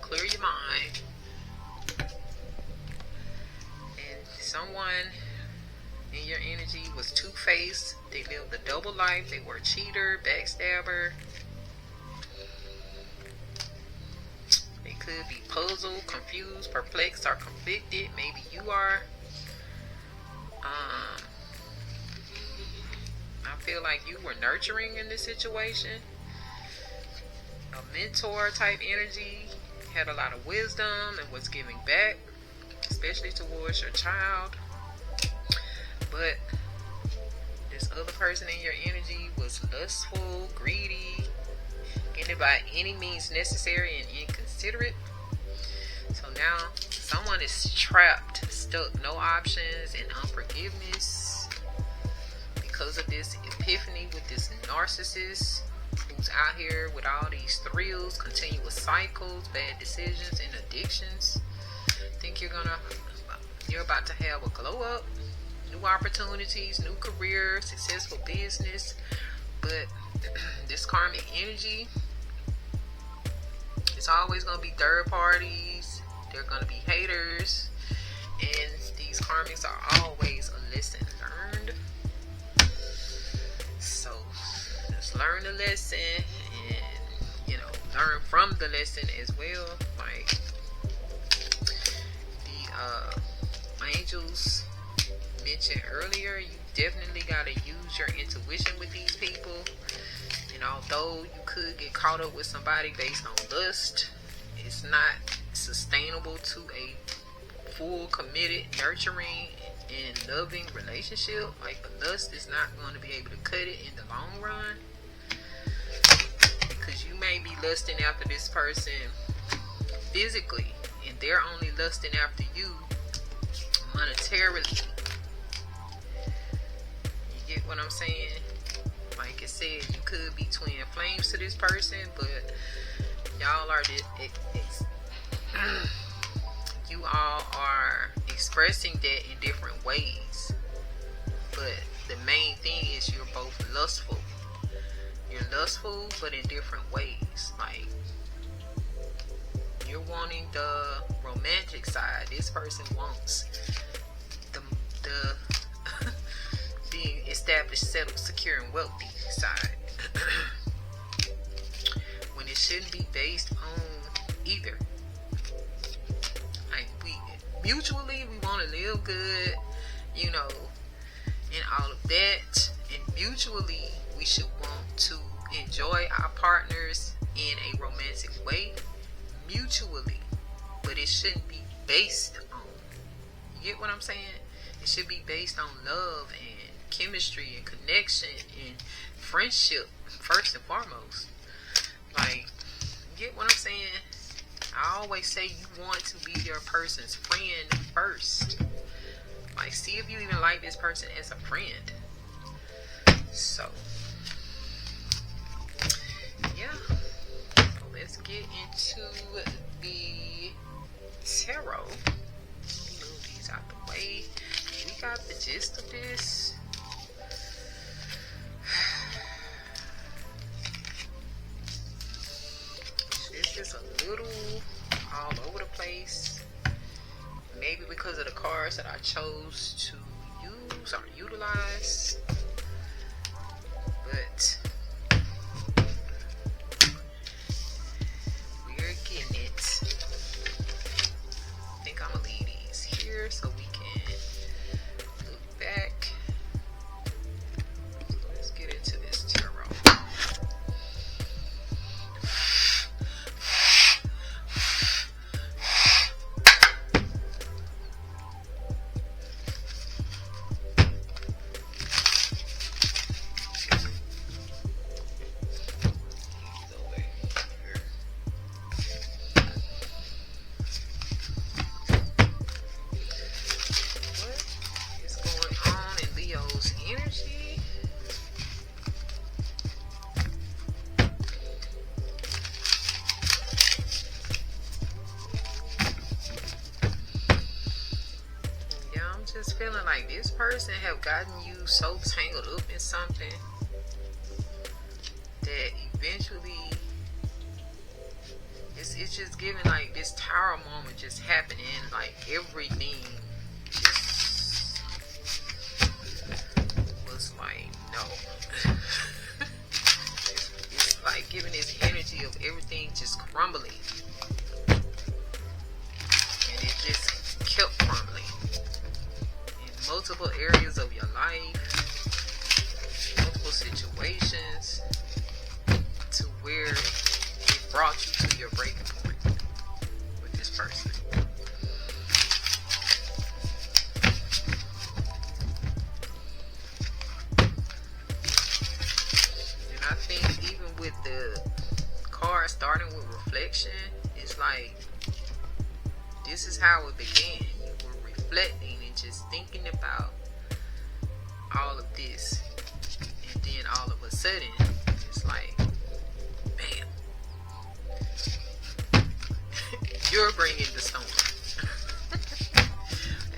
clear your mind. And someone in your energy was two-faced. They lived a double life. They were a cheater, backstabber. They could be puzzled, confused, perplexed, or conflicted. Maybe you are. I feel like you were nurturing in this situation. A mentor type energy, had a lot of wisdom and was giving back, especially towards your child. But this other person in your energy was lustful, greedy, getting by any means necessary, and inconsiderate. So now someone is trapped, stuck, no options, and unforgiveness because of this epiphany with this narcissist who's out here with all these thrills, continuous cycles, bad decisions, and addictions. Think you're about to have a glow up, new opportunities, new career, successful business. But this karmic energy, it's always going to be third parties. They're going to be haters, and these karmics are always a lesson learned. So just learn the lesson, and learn from the lesson as well. Like the angels mentioned earlier, you definitely got to use your intuition with these people. And although you could get caught up with somebody based on lust, it's not sustainable to a full, committed, nurturing, and loving relationship. Like, the lust is not going to be able to cut it in the long run, because you may be lusting after this person physically, and they're only lusting after you monetarily. You get what I'm saying? Like I said, you could be twin flames to this person, but y'all are you all are expressing that in different ways. But the main thing is you're both lustful. You're lustful, but in different ways. Like, you're wanting the romantic side. This person wants the being established, settled, secure, and wealthy side. When it shouldn't be based on either. Like, mutually we want to live good, and all of that. And mutually we should want to enjoy our partners in a romantic way. Mutually. But it shouldn't be based on. You get what I'm saying? It should be based on love and chemistry and connection and friendship first and foremost. Like, you get what I'm saying? I always say you want to be your person's friend first. Like, see if you even like this person as a friend. So yeah, so let's get into the tarot. Move these out the way. We got the gist of this. This is a little all over the place. Maybe because of the cards that I chose to use or utilize. But we're getting it. I think I'm gonna leave these here so we can look back. So let's get into this tarot. Just feeling like this person have gotten you so tangled up in something that eventually it's it's just giving like this tower moment just happening, like everything just was like no. It's like giving this energy of everything just crumbling, and it just kept crumbling in multiple areas of your life, multiple situations, to where it brought you to your breaking point with this person. And I think even with the card starting with reflection, it's like this is how it began. You were reflecting and just thinking about all of this, and then all of a sudden it's like bam, you're bringing the storm.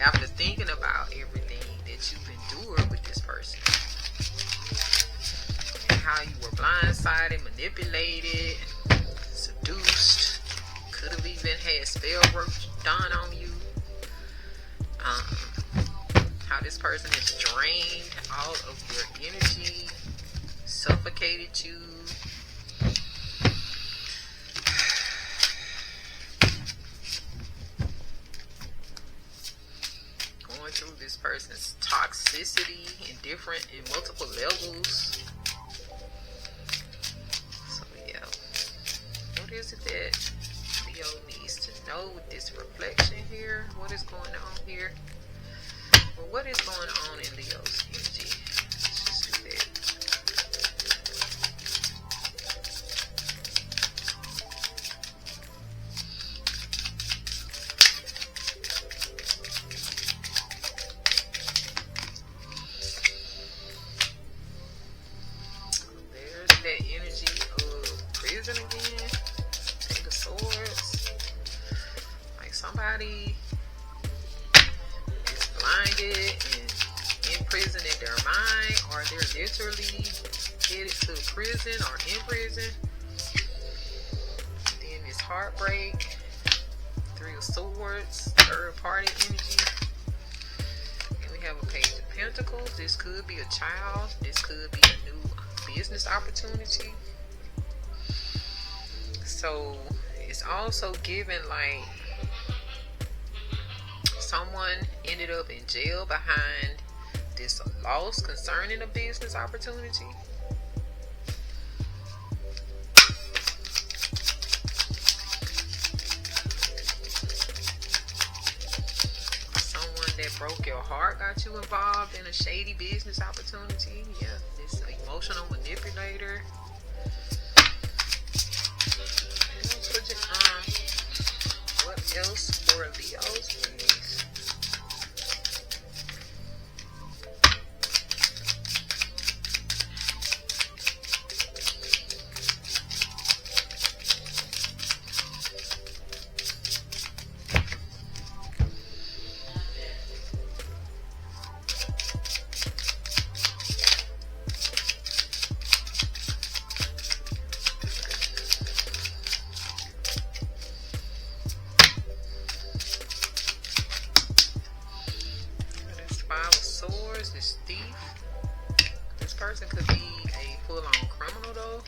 After thinking about everything that you've endured with this person, and how you were blindsided, manipulated, seduced, could have even had spell work done on you, how this person has drained all of your energy, suffocated you, going through this person's toxicity in multiple levels. So yeah, what is it that Leo needs to know with this reflection here? What is going on here? Well, what is going on in Leo's energy? Let's just do that. There's that energy of prison again. Eight of Swords. Like somebody is blinded and in prison in their mind, or they're literally headed to prison or in prison. Then this heartbreak, Three of Swords, third party energy. And we have a Page of Pentacles. This could be a child. This could be a new business opportunity. So it's also given like someone ended up in jail behind this loss concerning a business opportunity. Someone that broke your heart got you involved in a shady business opportunity. Yeah, this emotional manipulator. What else for Leos, please? This thief. This person could be a full-on criminal though.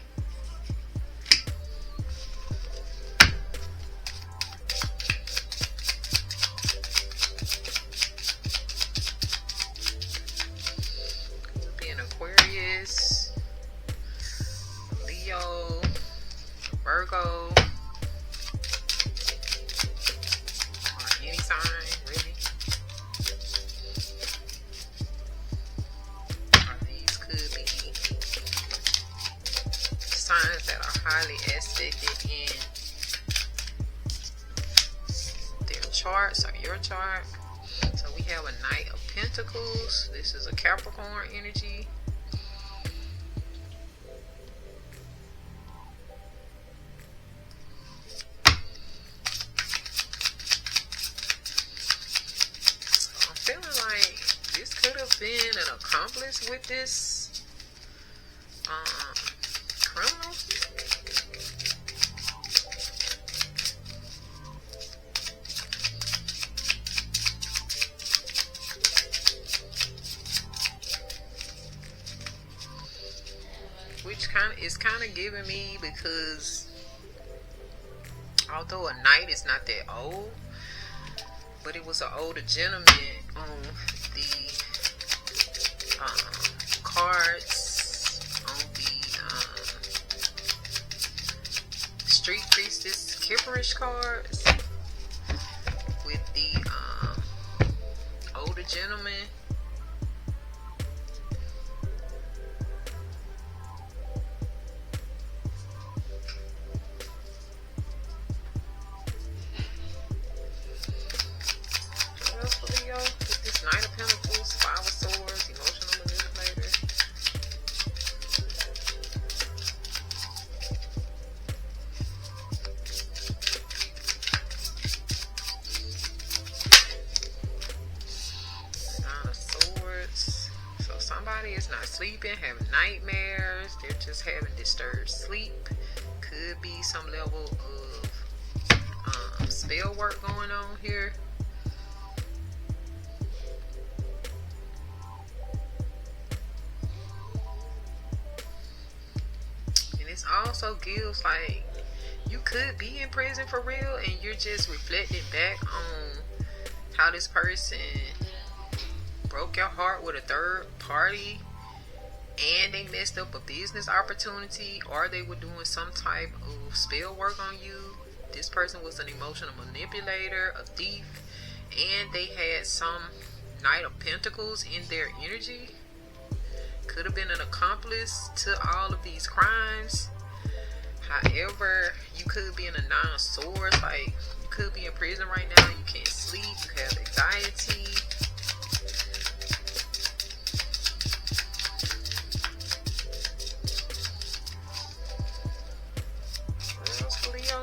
Could be an Aquarius, Leo, Virgo, or any sign really. Signs that are highly aspected in their charts or your chart. So we have a Knight of Pentacles. This is a Capricorn energy. So I'm feeling like this could have been an accomplice with this criminal. it's kind of giving me, because although a knight is not that old, but it was an older gentleman on the cards, on the Street Priestess Kipperish cards, with the older gentleman. With this Knight of Pentacles, Five of Swords, emotional manipulator. Nine of Swords. So somebody is not sleeping, having nightmares. They're just having disturbed sleep. Could be some level of spell work going on here. This also gives, like, you could be in prison for real, and you're just reflecting back on how this person broke your heart with a third party, and they messed up a business opportunity, or they were doing some type of spell work on you. This person was an emotional manipulator, a thief, and they had some Knight of Pentacles in their energy. Could have been an accomplice to all of these crimes. However, you could be in a Nine of Swords. Like, you could be in prison right now. You can't sleep. You have anxiety. What else, Leo?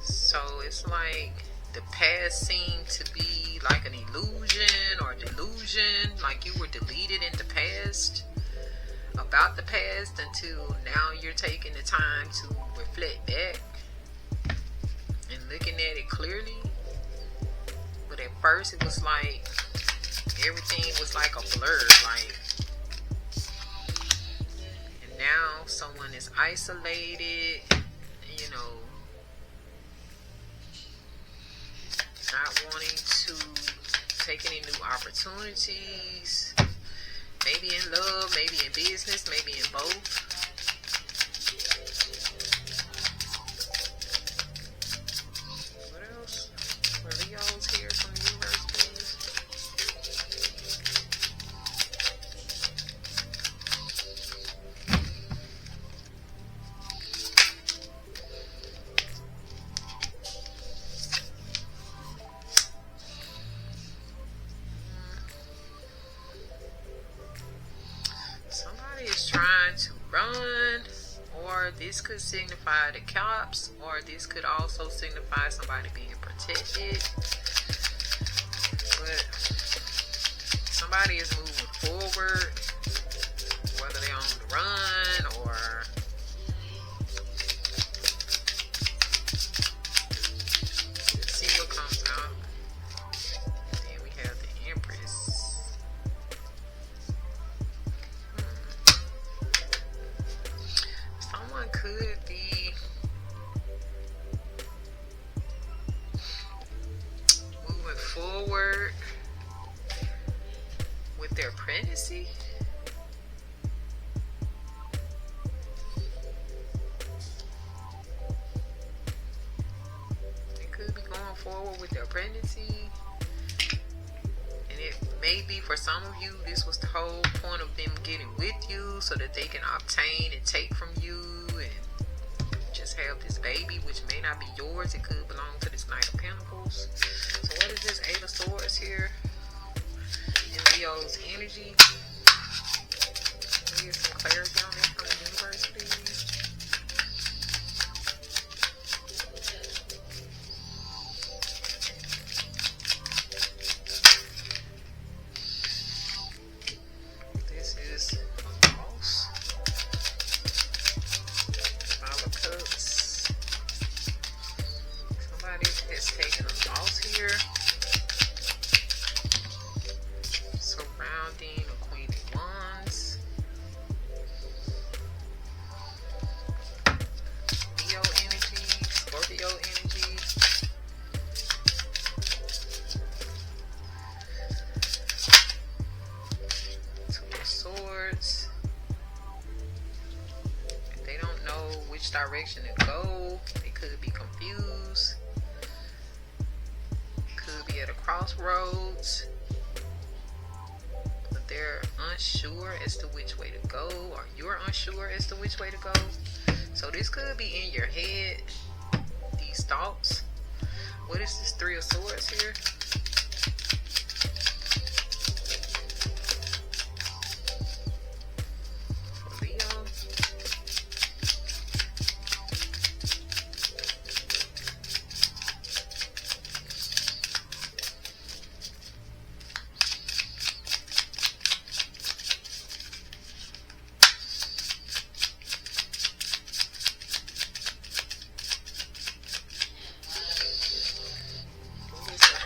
So it's like the past seemed to be like an illusion or delusion, like you were deleted in the past, about the past, until now you're taking the time to reflect back and looking at it clearly. But at first it was like everything was like a blur, like, and now someone is isolated, you know, not wanting to take any new opportunities, maybe in love, maybe in business, maybe in both. What else? For Leo's here from the universe, please. Somebody is trying to run, or this could signify the cops, or this could also signify somebody being protected. But somebody is moving forward, whether they're on the run or let's see what comes out. Then we have the Empress. Someone could be moving forward with their pregnancy. They could be going forward with their pregnancy. And it may be for some of you, this was the whole point of them getting with you so that they can obtain and take from you and just have this baby, which may not be yours. It could belong to this Knight of Pentacles. So what is this Eight of Swords here in Leo's energy? Can we get some clarity on this from the universe, please? which direction to go. They could be confused. Could be at a crossroads. But they're unsure as to which way to go, or you're unsure as to which way to go. So this could be in your head, these thoughts. What is this Three of Swords here? Leo.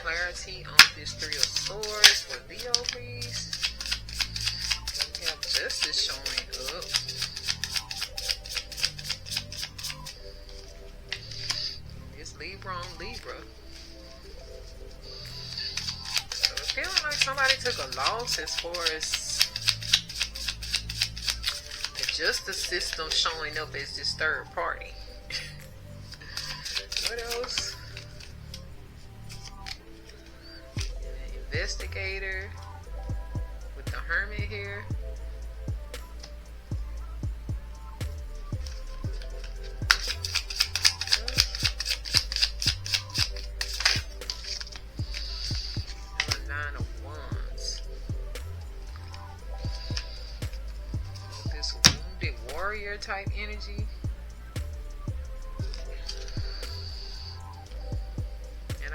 Clarity on this Three of Swords for Leo, please. We have Justice showing up. It's Libra on Libra. So it's feeling like somebody took a loss as far as the justice system showing up as this third party. What else? Investigator with the Hermit here. And the Nine of Wands. This wounded warrior type energy.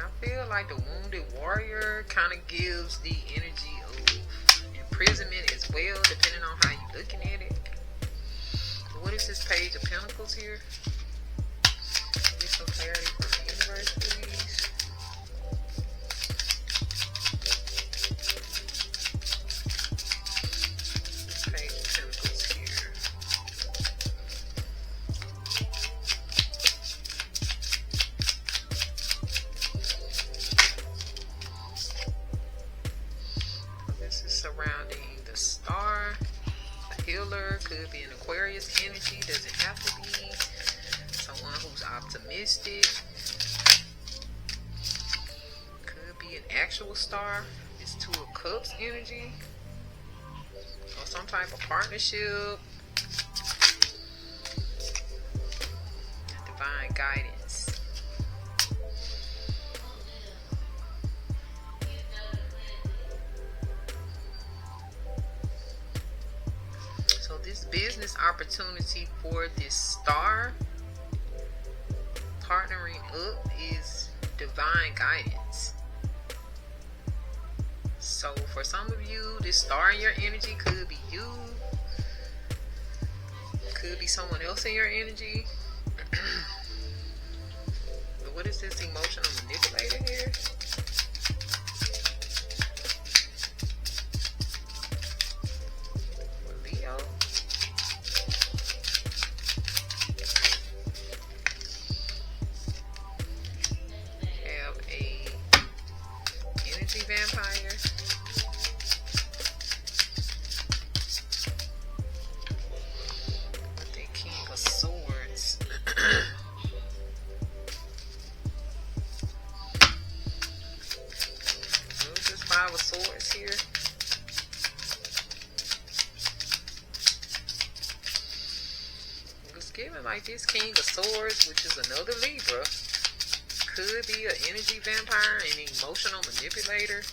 I feel like the wounded warrior kind of gives the energy of imprisonment as well, depending on how you're looking at it. But what is this Page of Pentacles here? Get some clarity from the universe, please. This Page of Pentacles here. Surrounding the Star, the Healer, could be an Aquarius energy, doesn't have to be. Someone who's optimistic. Could be an actual star. It's Two of Cups energy. Or some type of partnership. Divine guidance. This business opportunity for this star partnering up is divine guidance. So for some of you, this star in your energy could be you, could be someone else in your energy. But what is this emotional manipulator here? Leo. Vampire. With the King of Swords. Who's this Five of Swords here? It's given like this King of Swords, which is another Libra. Could be an energy vampire, an emotional manipulator.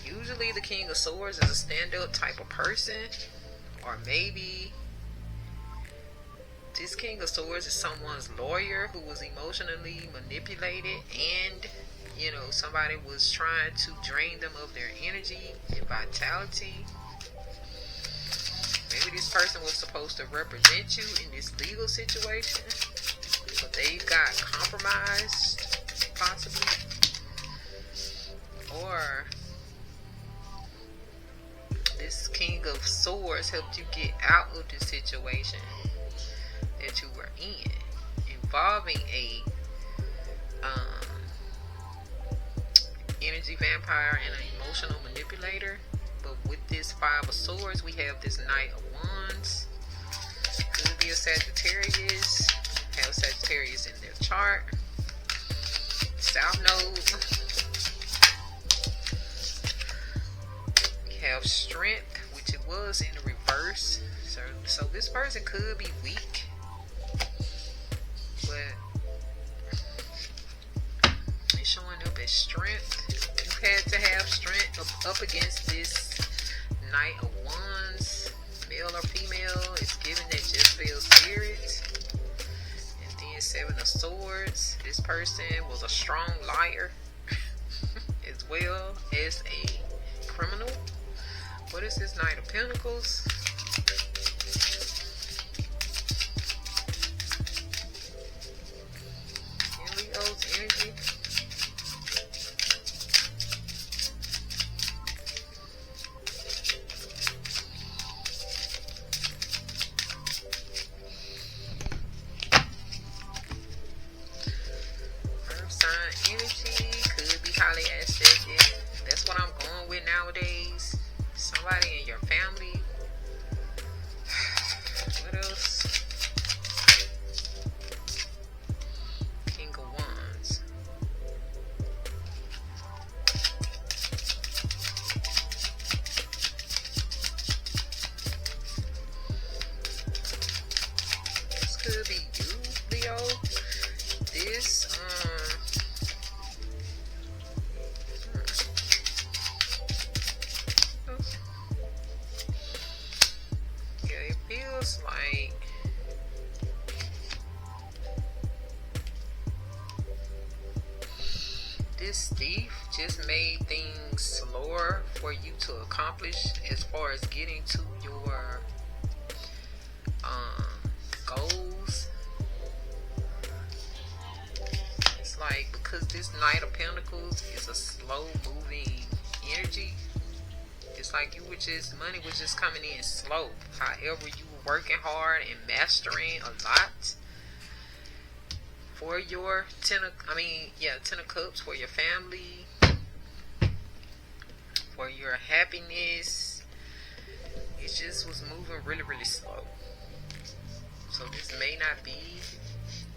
Usually the King of Swords is a stand-up type of person. Or maybe this King of Swords is someone's lawyer who was emotionally manipulated, and you know, somebody was trying to drain them of their energy and vitality. Maybe this person was supposed to represent you in this legal situation, but they got compromised, possibly. Or this King of Swords helped you get out of the situation that you were in, involving a energy vampire and an emotional manipulator. But with this Five of Swords, we have this Knight of Wands. Could could be a Sagittarius. Have Sagittarius in their chart. South Node. We have Strength, which it was in the reverse. So this person could be weak, but it's showing up as Strength. You had to have strength up against this Knight of Wands, male or female. It's given that Jezebel spirit. And then Seven of Swords. This person was a strong liar as well as a criminal. What is this Knight of Pentacles? And Leo's energy. Energy could be highly aspected. That's what I'm going with nowadays. Somebody in your family. What else? King of Wands. This could be you, Leo. This feels like this thief just made things slower for you to accomplish as far as getting to your goals. It's like because this Knight of Pentacles is a slow moving energy. It's like you were just, money was just coming in slow. However, you were working hard and mastering a lot for your Ten of Cups, for your family, for your happiness. It just was moving really, really slow. So this may not be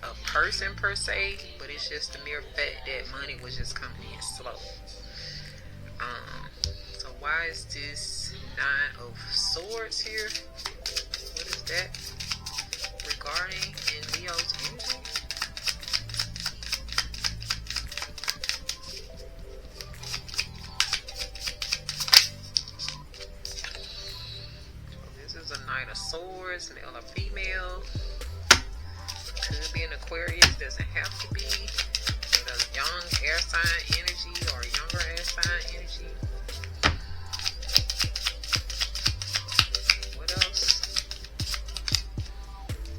a person per se, but it's just the mere fact that money was just coming in slow. So why is this Nine of Swords here? What is that regarding in Leo's energy? So this is a Knight of Swords, male or female. Could be an Aquarius, doesn't have to be. With a young air sign energy or younger air sign energy.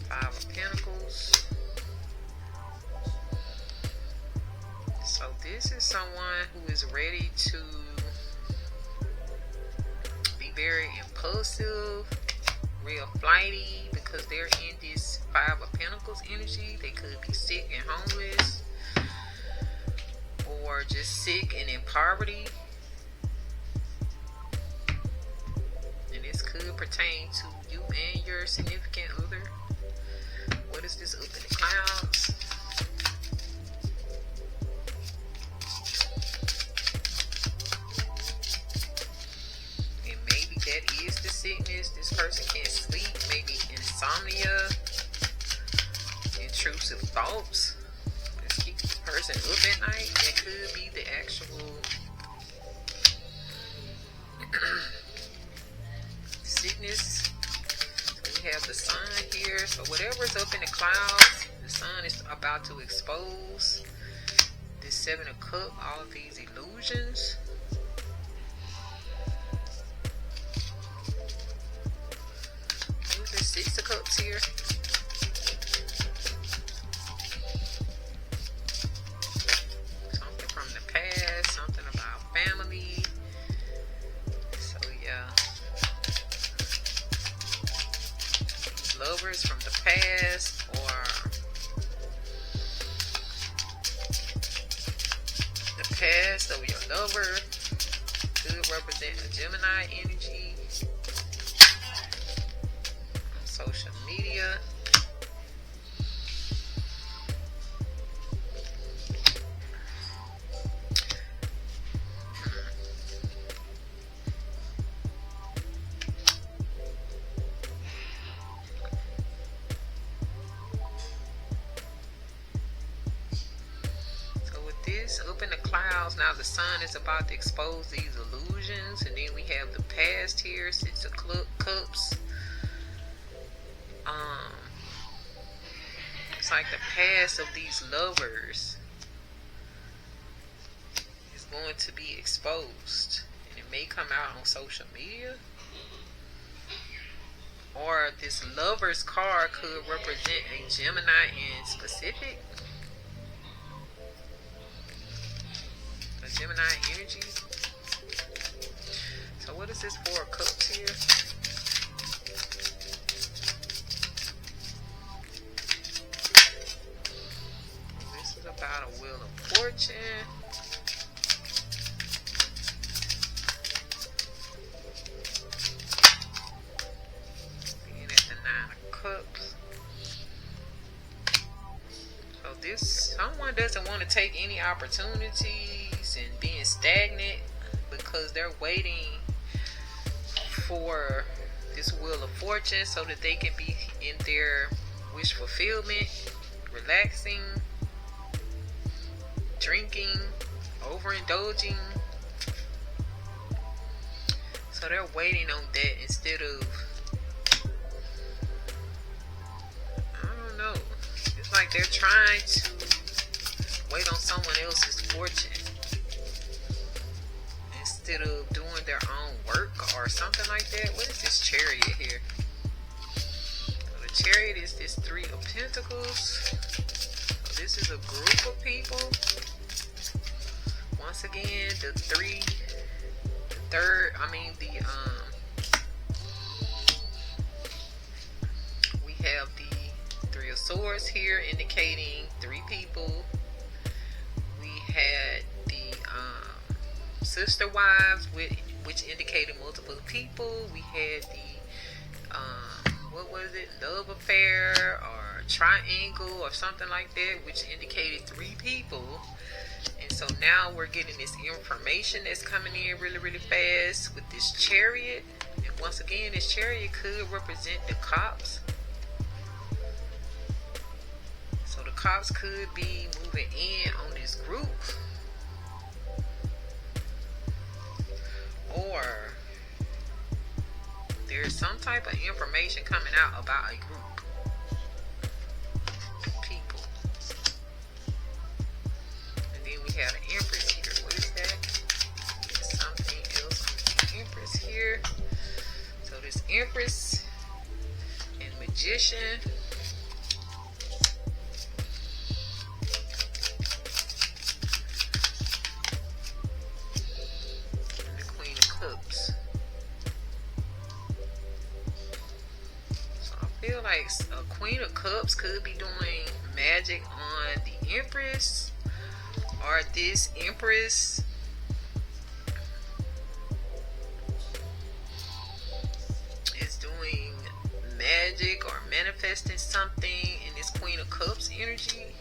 Five of Pentacles. So this is someone who is ready to be very impulsive, real flighty, because they're in this Five of Pentacles energy. They could be sick and homeless, or just sick and in poverty. And this could pertain to you and your significant other. What is this up in the clouds? And maybe that is the sickness. This person can't sleep. Maybe insomnia, intrusive thoughts. Let's keep this person up at night. It could be the actual sickness. We have the sun here. So whatever is up in the clouds, the sun is about to expose this Seven of Cups, all of these illusions. Who's the Six of Cups here? Something from the past, something about family. So yeah. Lovers from the past, or the past of your lover could represent a Gemini energy. I'm so social media. Up in the clouds, now the sun is about to expose these illusions, and then we have the past here, Six of Cups. It's like the past of these lovers is going to be exposed, and it may come out on social media, or this lover's card could represent a Gemini in specific. Gemini energy. So what is this Four of Cups here? This is about a Wheel of Fortune. Being at the Nine of Cups. So this, someone doesn't want to take any opportunities and being stagnant because they're waiting for this Wheel of Fortune so that they can be in their wish fulfillment, relaxing, drinking, overindulging. So they're waiting on that instead of, I don't know, it's like they're trying to wait on someone else's fortune instead of doing their own work or something like that. What is this Chariot here? So the Chariot is this Three of Pentacles. So this is a group of people. Once again, we have the Three of Swords here indicating three people. We had the sister wives, which indicated multiple people. We had the what was it, love affair or triangle or something like that, which indicated three people. And so now we're getting this information that's coming in really, really fast with this Chariot. And once again, this Chariot could represent the cops. So the cops could be moving in on this group, or there's some type of information coming out about a group of people. And then we have an Empress here. What is that? There's something else on the Empress here. So this Empress and Magician. Like a Queen of Cups could be doing magic on the Empress, or this Empress is doing magic or manifesting something in this Queen of Cups energy.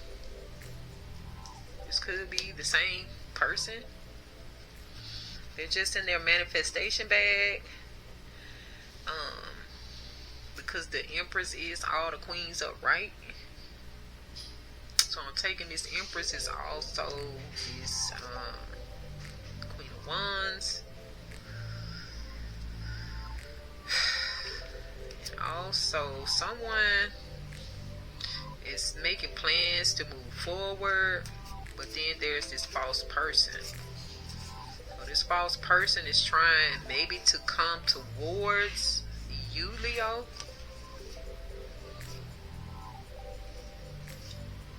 This could be the same person. They're just in their manifestation bag. Because the Empress is all the queens upright. So I'm taking this Empress is also this Queen of Wands. And also someone is making plans to move forward, but then there's this false person. So this false person is trying maybe to come towards you, Leo,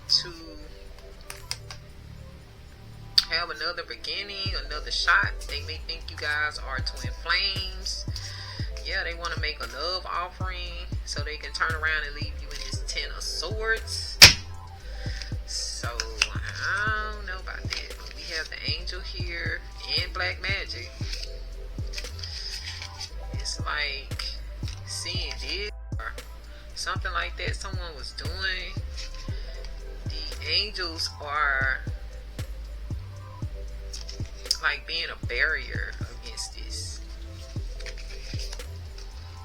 to have another beginning, another shot. They may think you guys are twin flames. Yeah, they want to make a love offering so they can turn around and leave you in this Ten of Swords. So I don't know about that, but we have the Angel here and Black Magic. It's like seeing this or angels are like being a barrier against this.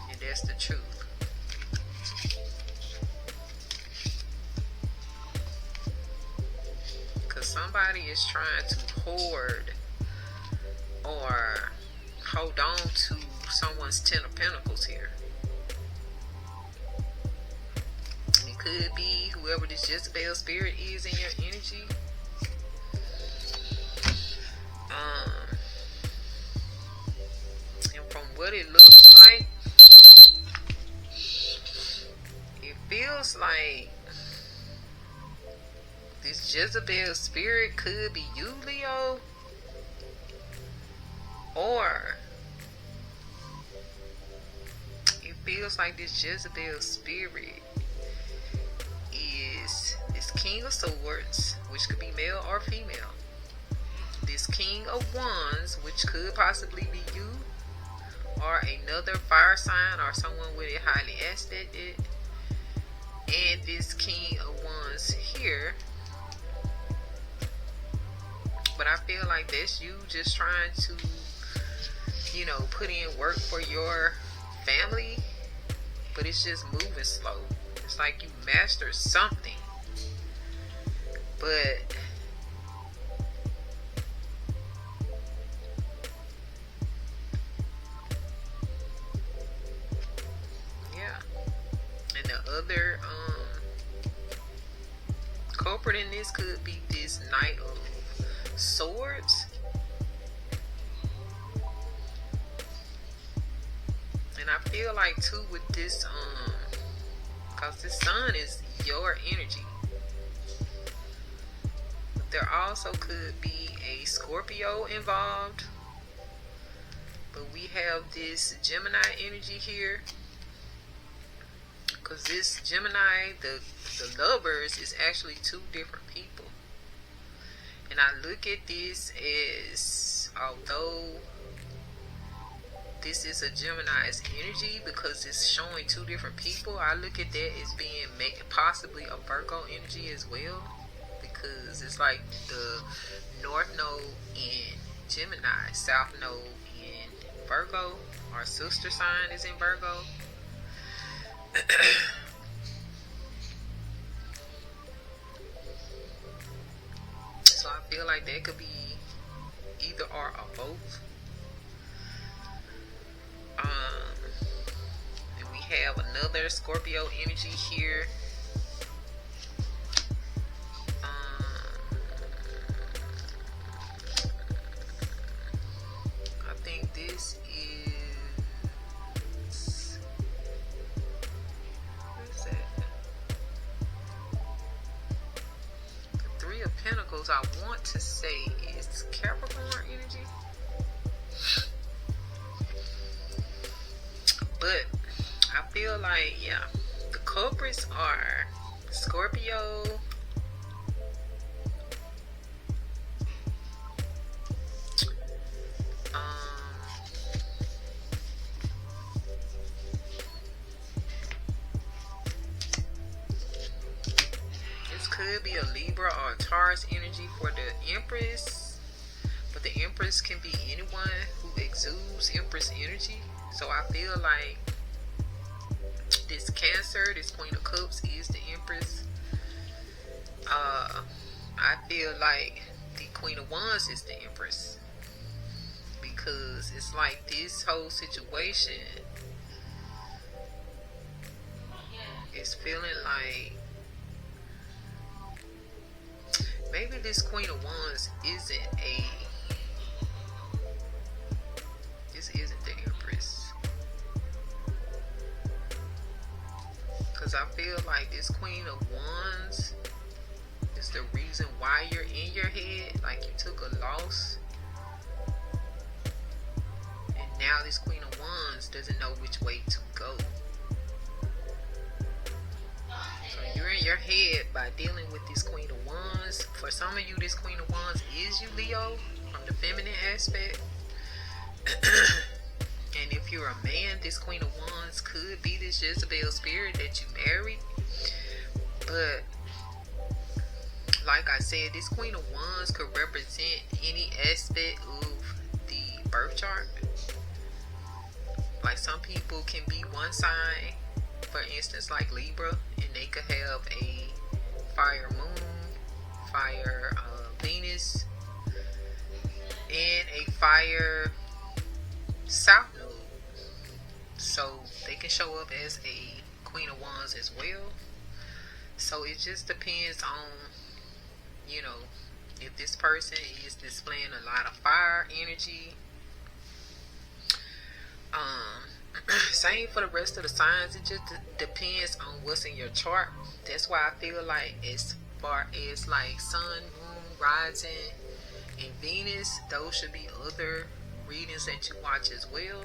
And that's the truth. Because somebody is trying to hoard or hold on to someone's 10 of Pentacles here. It could be whoever this Jezebel spirit is in your energy. And from what it looks like, it feels like this Jezebel spirit could be you, Leo, or it feels like this Jezebel spirit is this King of Swords, which could be male or female. This King of Wands, which could possibly be you, or another fire sign or someone with it highly aspected. And this King of Wands here. But I feel like that's you just trying to, you know, put in work for your family, but it's just moving slow. It's like you mastered something, but yeah. And the other culprit in this could be this Knight of Swords. And I feel like too with this because this sun is your energy, there also could be a Scorpio involved, but we have this Gemini energy here, because this Gemini, the lovers, is actually two different people. And I look at this as, although this is a Gemini's energy because it's showing two different people, I look at that as being possibly a Virgo energy as well, because it's like the North Node in Gemini, South Node in Virgo, our sister sign is in Virgo. So I feel like that could be either or both. And we have another Scorpio energy here. I think this is, what is that? The Three of Pentacles, I want to say, is Capricorn energy. But I feel like, yeah, the culprits are Scorpio, this could be a Libra or a Taurus energy for the Empress, but the Empress can be anyone who exudes Empress energy. So I feel like this Cancer, this Queen of Cups, is the Empress. I feel like the Queen of Wands is the Empress, because it's like this whole situation is feeling like maybe this Queen of Wands isn't the Empress. Because I feel like this Queen of Wands is the reason why you're in your head. Like you took a loss. And now this Queen of Wands doesn't know which way to go. So you're in your head by dealing with this Queen of Wands. For some of you, this Queen of Wands is you, Leo, from the feminine aspect. And if you're a man, this Queen of Wands could be this Jezebel spirit that you married. But like I said, this Queen of Wands could represent any aspect of the birth chart. Like some people can be one sign, for instance, like Libra, and they could have a fire moon, fire Venus, and a fire south node. So they can show up as a Queen of Wands as well. So it just depends on, you know, if this person is displaying a lot of fire energy. Same for the rest of the signs. It just depends on what's in your chart. That's why I feel like as far as like sun, moon, rising, and Venus, those should be other readings that you watch as well.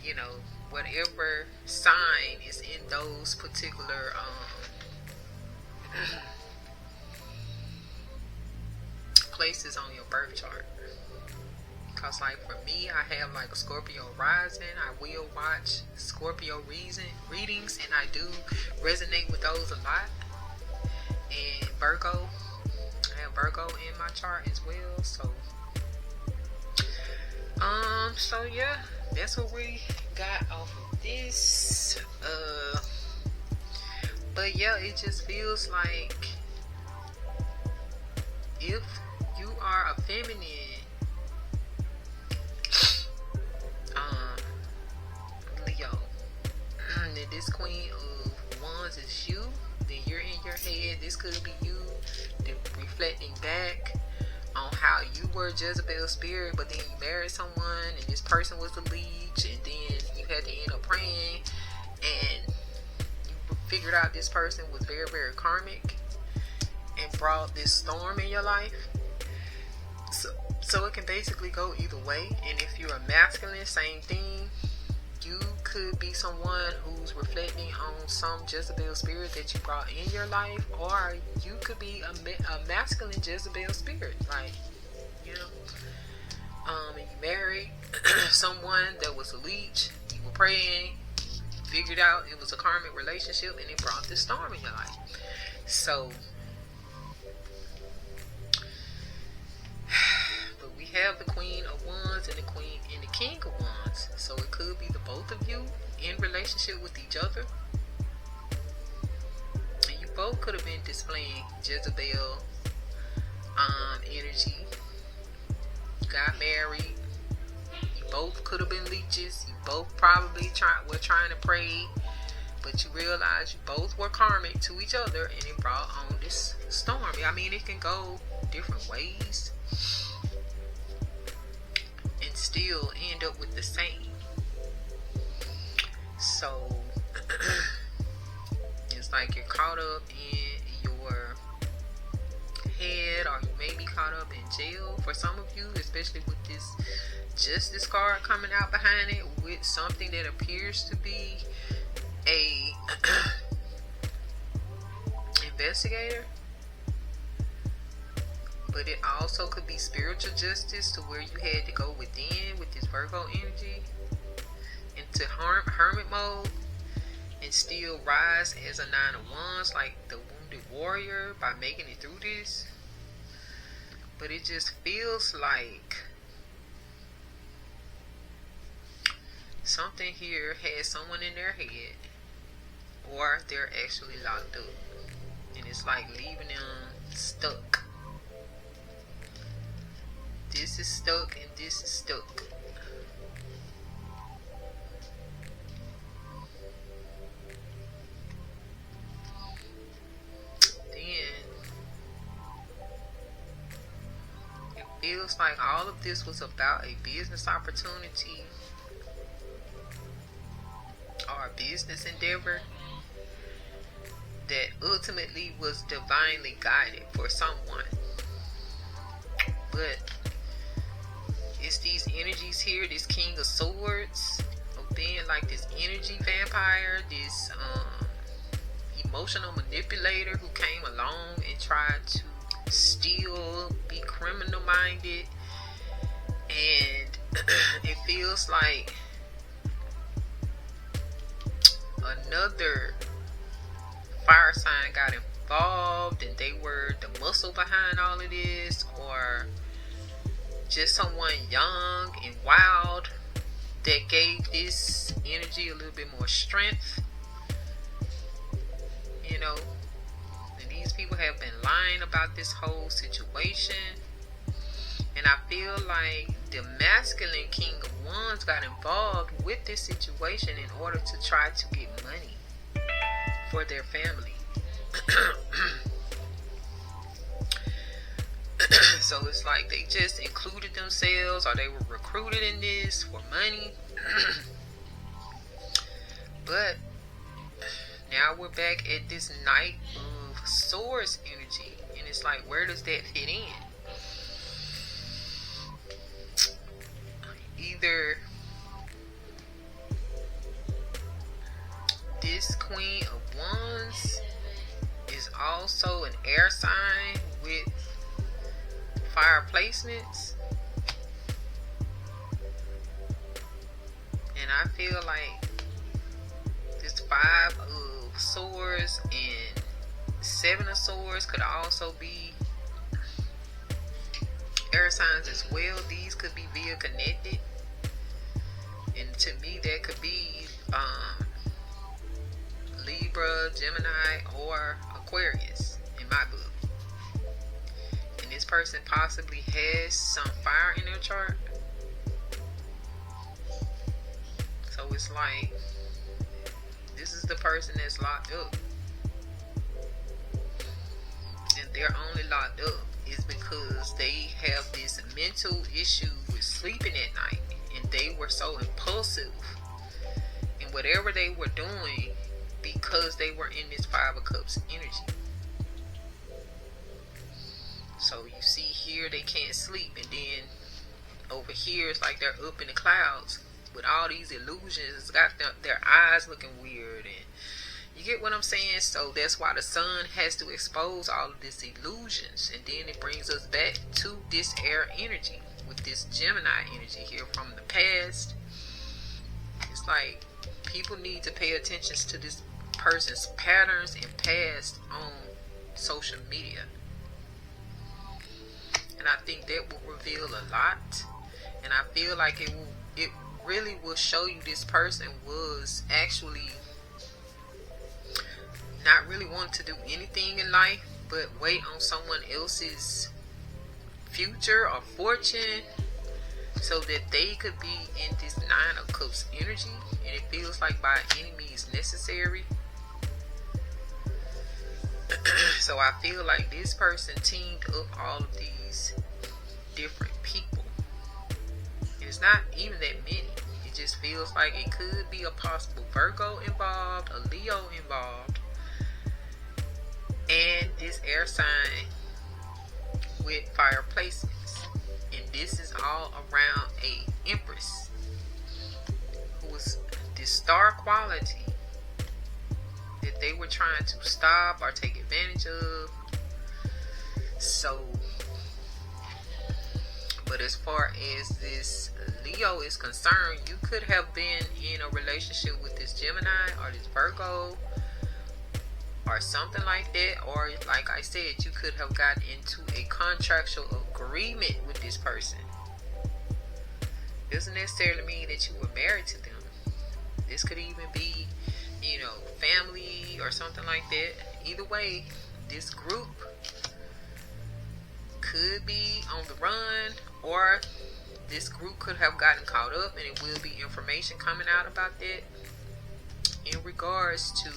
You know, whatever sign is in those particular places on your birth chart. Because like for me, I have like a Scorpio rising. I will watch Scorpio readings, and I do resonate with those a lot. And Virgo, I have Virgo in my chart as well. So yeah, that's what we got off of this. But yeah, it just feels like if you are a feminine, Leo, that this Queen of Wands is you, then you're in your head. This could be you reflecting back on how you were Jezebel's spirit, but then you married someone and this person was a leech, and then you had to end up praying, and you figured out this person was very, very karmic and brought this storm in your life. So it can basically go either way. And if you're a masculine, same thing. You could be someone who's reflecting on some Jezebel spirit that you brought in your life, or you could be a masculine Jezebel spirit, like, you know, and you married someone that was a leech. You were praying, figured out it was a karmic relationship, and it brought this storm in your life. So have the Queen of Wands and the King of Wands. So it could be the both of you in relationship with each other, and you both could have been displaying Jezebel energy. You got married. You both could have been leeches. You both probably were trying to pray, but you realized you both were karmic to each other, and it brought on this storm. I mean, it can go different ways and still end up with the same. So it's like you're caught up in your head, or you may be caught up in jail for some of you, especially with this Justice card coming out behind it, with something that appears to be a investigator. But it also could be spiritual justice, to where you had to go within with this Virgo energy into hermit mode and still rise as a Nine of Wands, like the wounded warrior, by making it through this. But it just feels like something here has someone in their head, or they're actually locked up, and it's like leaving them stuck. This is stuck and this is stuck. Then it feels like all of this was about a business opportunity or a business endeavor that ultimately was divinely guided for someone. But it's these energies here, this King of Swords, of being like this energy vampire, this emotional manipulator who came along and tried to steal, be criminal minded. And it feels like another fire sign got involved and they were the muscle behind all of this, or just someone young and wild that gave this energy a little bit more strength, you know. And these people have been lying about this whole situation. And I feel like the masculine King of Wands got involved with this situation in order to try to get money for their family. So it's like they just included themselves, or they were recruited in this for money. But now we're back at this Knight of Swords energy, and it's like, where does that fit in? Either this Queen of Wands is also an air sign with fire placements, and I feel like this Five of Swords and Seven of Swords could also be air signs as well. These could be via connected, and to me that could be Libra, Gemini, or Aquarius in my book. And this person possibly has some fire in their chart. So it's like, this is the person that's locked up, and they're only locked up is because they have this mental issue with sleeping at night, and they were so impulsive in whatever they were doing because they were in this Five of Cups energy. So you see here, they can't sleep, and then over here it's like they're up in the clouds with all these illusions, got their eyes looking weird, and you get what I'm saying? So that's why the sun has to expose all of these illusions, and then it brings us back to this air energy with this Gemini energy here from the past. It's like people need to pay attention to this person's patterns and past on social media, and I think that will reveal a lot. And I feel like it really will show you this person was actually not really wanting to do anything in life but wait on someone else's future or fortune so that they could be in this Nine of Cups energy, and it feels like by any means necessary. So I feel like this person teamed up all of these different people, and it's not even that many. It just feels like it could be a possible Virgo involved, a Leo involved, and this air sign with fire placements. And this is all around a Empress who was this star quality that they were trying to stop or take advantage of. So, but as far as this Leo is concerned, you could have been in a relationship with this Gemini or this Virgo or something like that, or like I said, you could have gotten into a contractual agreement with this person. Doesn't necessarily mean that you were married to them. This could even be, you know, family or something like that. Either way, this group could be on the run, or this group could have gotten caught up, and it will be information coming out about that in regards to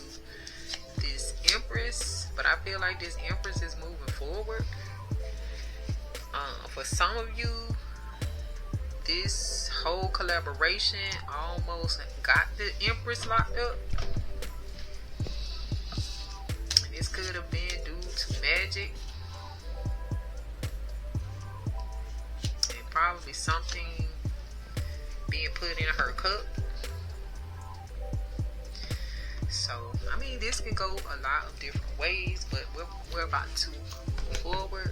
this Empress. But I feel like this Empress is moving forward. For some of you, this whole collaboration almost got the Empress locked up. This could have been due to magic, and probably something being put in her cup. So, I mean, this could go a lot of different ways, but we're about to move forward.